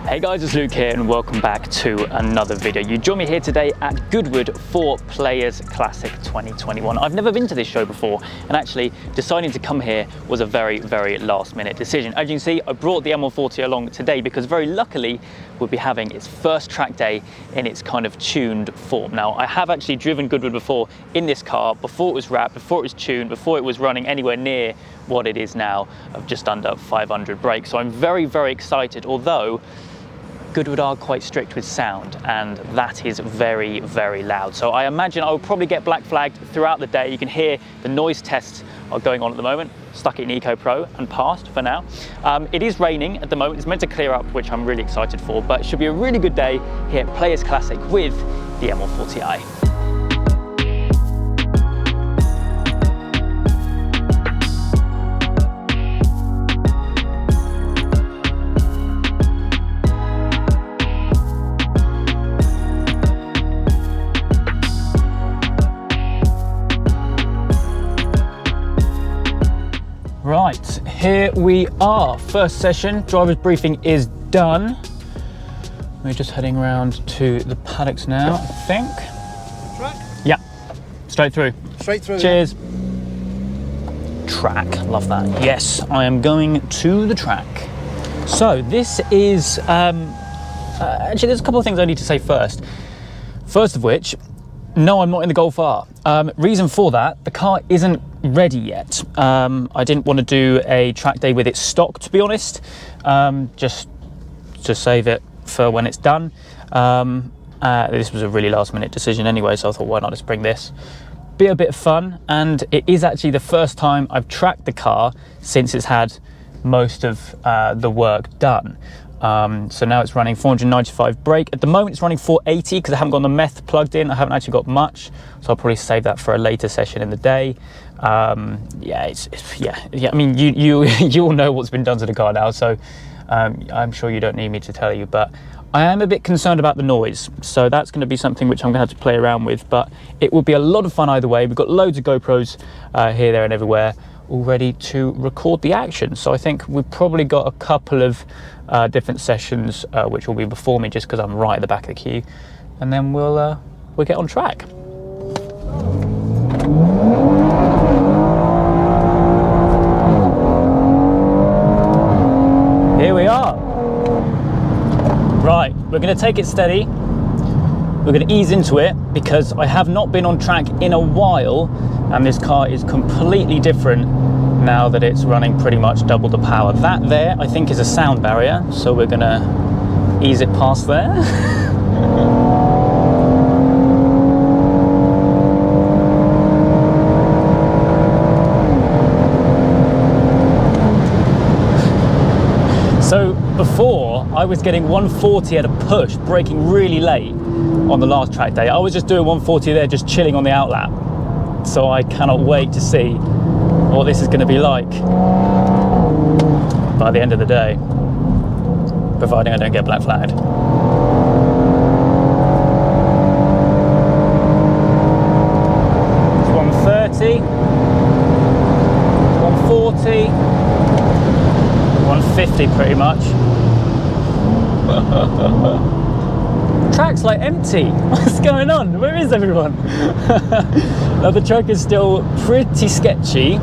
Hey guys, it's Luke here and welcome back to another video. You join me here today at Goodwood for Players Classic 2021. I've never been to this show before, and actually deciding to come here was a very last minute decision. As you can see, I brought the M140 along today because very luckily we'll be having its first track day in its kind of tuned form. Now, I have actually driven Goodwood before in this car, before it was wrapped, before it was tuned, before it was running anywhere near what it is now of just under 500 brakes. So I'm very excited, although Goodwood are quite strict with sound, and that is very loud. So I imagine I will probably get black flagged throughout the day. You can hear the noise tests are going on at the moment. Stuck it in Eco Pro and passed for now. It is raining at the moment. It's meant to clear up, which I'm really excited for, but it should be a really good day here at Players Classic with the M140i. Right, here we are. First session, driver's briefing is done. We're just heading around to the paddocks now, I think. Track? Yeah, straight through. Straight through. Cheers. Track, love that. Yes, I am going to the track. So this is, actually there's a couple of things I need to say first. First of which, no, I'm not in the Golf R. Reason for that, the car isn't ready yet. I didn't want to do a track day with it stock, to be honest, just to save it for when it's done. This was a really last minute decision anyway, so I thought, why not just bring this? Be a bit of fun, and it is actually the first time I've tracked the car since it's had most of the work done. So now it's running 495 brake. At the moment it's running 480 because I haven't got the meth plugged in. I haven't actually got much, so I'll probably save that for a later session in the day. Yeah, I mean, you all know what's been done to the car now, so I'm sure you don't need me to tell you, but I am a bit concerned about the noise, so that's going to be something which I'm going to have to play around with, but it will be a lot of fun either way. We've got loads of GoPros here, there and everywhere, all ready to record the action. So I think we've probably got a couple of different sessions which will be before me, just because I'm right at the back of the queue, and then we'll get on track. Here we are. Right, we're going to take it steady. We're going to ease into it because I have not been on track in a while, and this car is completely different now that it's running pretty much double the power. That there, I think, is a sound barrier, so we're going to ease it past there. So before, I was getting 140 at a push, braking really late on the last track day. I was just doing 140 there, just chilling on the outlap. So I cannot wait to see what this is going to be like by the end of the day, providing I don't get black flagged. It's 130, 140, 150 pretty much. Track's like empty. What's going on? Where is everyone? Now the track is still pretty sketchy.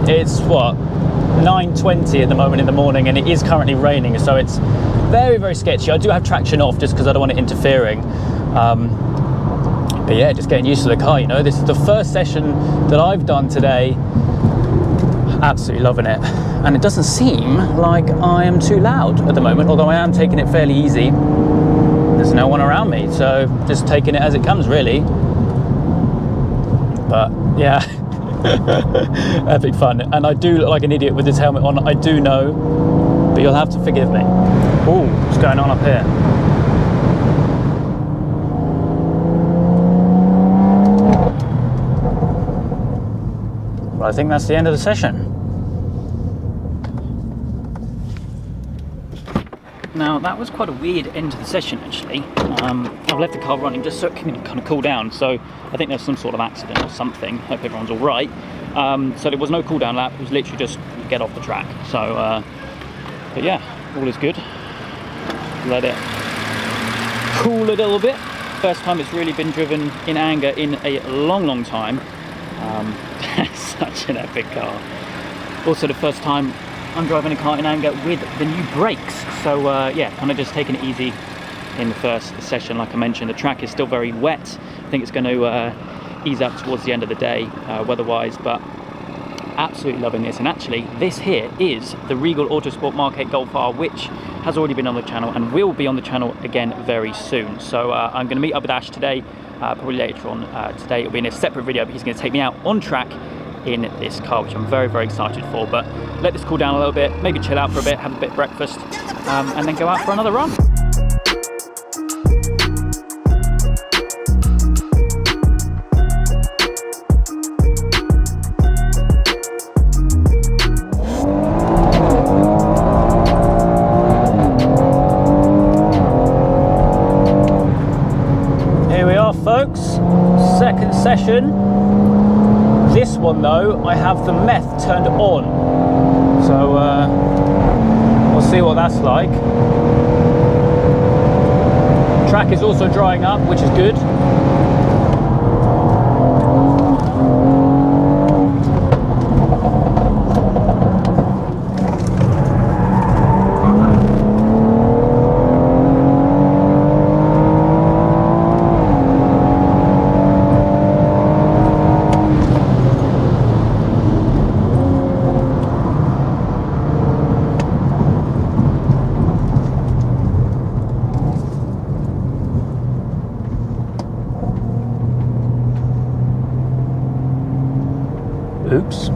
It's what, 9:20 at the moment in the morning, and it is currently raining, so it's very sketchy. I do have traction off just because I don't want it interfering. But yeah, just getting used to the car, you know. This is the first session that I've done today. Absolutely loving it, and it doesn't seem like I am too loud at the moment, although I am taking it fairly easy. There's no one around me, so just taking it as it comes, really. But yeah, epic fun. And I do look like an idiot with this helmet on, I do know, but you'll have to forgive me. Oh, what's going on up here? Well, I think that's the end of the session. Now, that was quite a weird end to the session, actually. I've left the car running just so it can kind of cool down, so I think there's some sort of accident or something. Hope everyone's all right. So there was no cool down lap, it was literally just get off the track. So, but yeah, all is good. let it cool a little bit. First time it's really been driven in anger in a long time. Such an epic car. Also the first time I'm driving a car in anger with the new brakes. So yeah, kind of just taking it easy in the first session. Like I mentioned, the track is still very wet. I think it's going to ease up towards the end of the day weather-wise, but absolutely loving this. And actually this here is the Regal Autosport Mark 8 Golf R, which has already been on the channel and will be on the channel again very soon. So I'm going to meet up with Ash today, probably later on today. It'll be in a separate video, but he's going to take me out on track in this car, which I'm very excited for. But let this cool down a little bit, maybe chill out for a bit, have a bit of breakfast, and then go out for another run. Folks, second session. This one though, I have the meth turned on, so we'll see what that's like. Track is also drying up, which is good. Oops.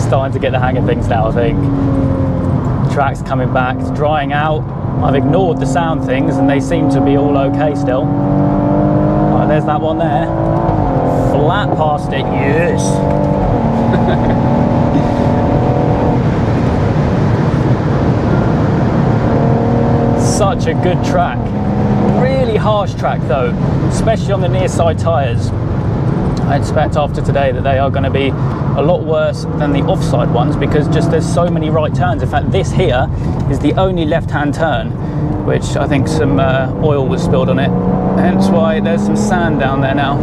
Starting to get the hang of things now, I think. Track's coming back, it's drying out. I've ignored the sound things and they seem to be all okay still. Right, there's that one there. Flat past it, yes. Such a good track. Really harsh track though, especially on the near side tyres. I expect after today that they are going to be a lot worse than the offside ones, because just there's so many right turns. In fact, this here is the only left-hand turn, which I think some oil was spilled on it, hence why there's some sand down there now.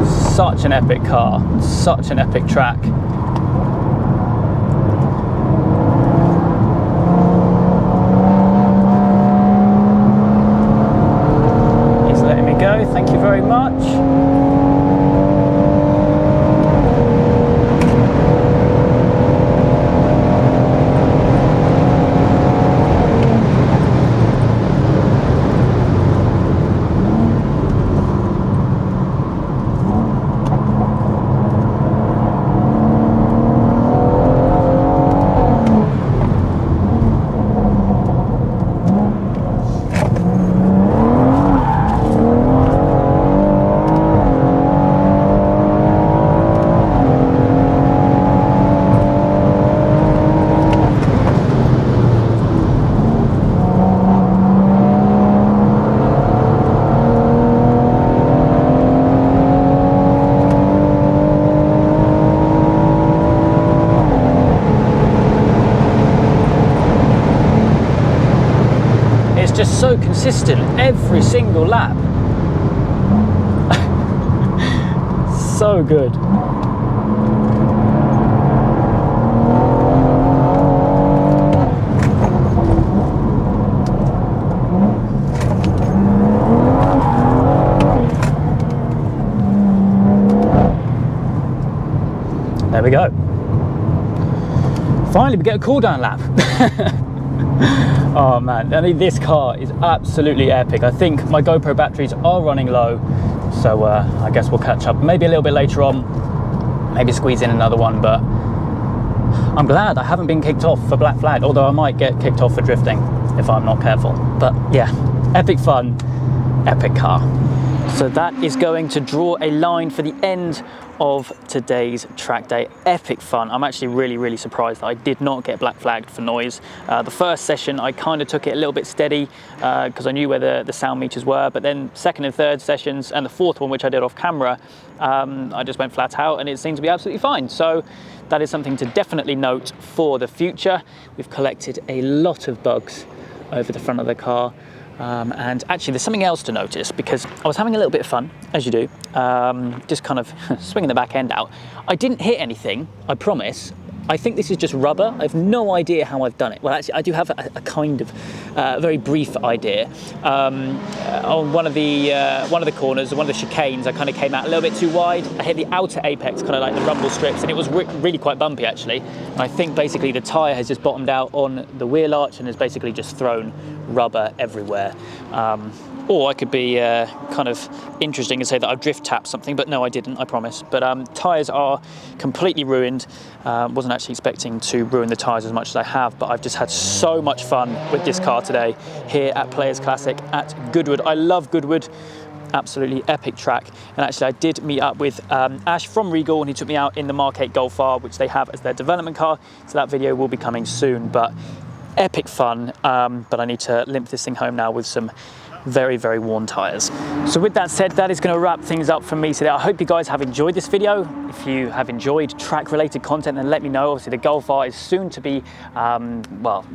Such an epic car, such an epic track. He's letting me go, thank you very much. consistent every single lap. So good. There we go. Finally, we get a cool down lap. Oh man, I mean, this car is absolutely epic. I think my GoPro batteries are running low, so I guess we'll catch up maybe a little bit later on, maybe squeeze in another one, but I'm glad I haven't been kicked off for Black Flag, although I might get kicked off for drifting if I'm not careful. But yeah, epic fun, epic car. So that is going to draw a line for the end of today's track day. Epic fun. I'm actually really surprised that I did not get black flagged for noise. The first session I kind of took it a little bit steady because I knew where the sound meters were, but then second and third sessions and the fourth one, which I did off camera, I just went flat out and it seemed to be absolutely fine. So that is something to definitely note for the future. We've collected a lot of bugs over the front of the car. And actually there's something else to notice, because I was having a little bit of fun, as you do, just kind of swinging the back end out. I didn't hit anything, I promise. I think this is just rubber. I have no idea how I've done it. Well, actually, I do have a kind of very brief idea. On one of the corners, one of the chicanes, I kind of came out a little bit too wide. I hit the outer apex, kind of like the rumble strips, and it was really quite bumpy, actually. And I think basically the tyre has just bottomed out on the wheel arch and has basically just thrown rubber everywhere. Or I could be kind of interesting and say that I've drift tapped something, but no, I didn't, I promise. But tyres are completely ruined. Wasn't actually expecting to ruin the tyres as much as I have, but I've just had so much fun with this car today here at Players Classic at Goodwood. I love Goodwood. Absolutely epic track. And actually I did meet up with Ash from Regal, and he took me out in the Mark 8 Golf R, which they have as their development car. So that video will be coming soon, but epic fun. But I need to limp this thing home now with some very worn tyres. So with that said, that is going to wrap things up from me today. I hope you guys have enjoyed this video. If you have enjoyed track related content, then let me know. Obviously the Golf R is soon to be,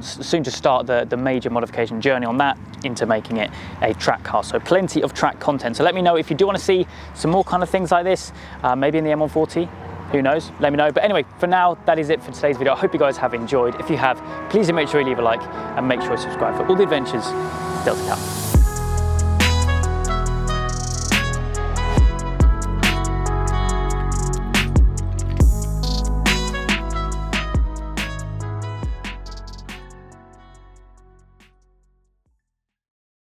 soon to start the major modification journey on that into making it a track car. So plenty of track content. So let me know if you do want to see some more kind of things like this, maybe in the M140. Who knows? Let me know. But anyway, for now, that is it for today's video. I hope you guys have enjoyed. If you have, please do make sure you leave a like and make sure you subscribe for all the adventures still to come.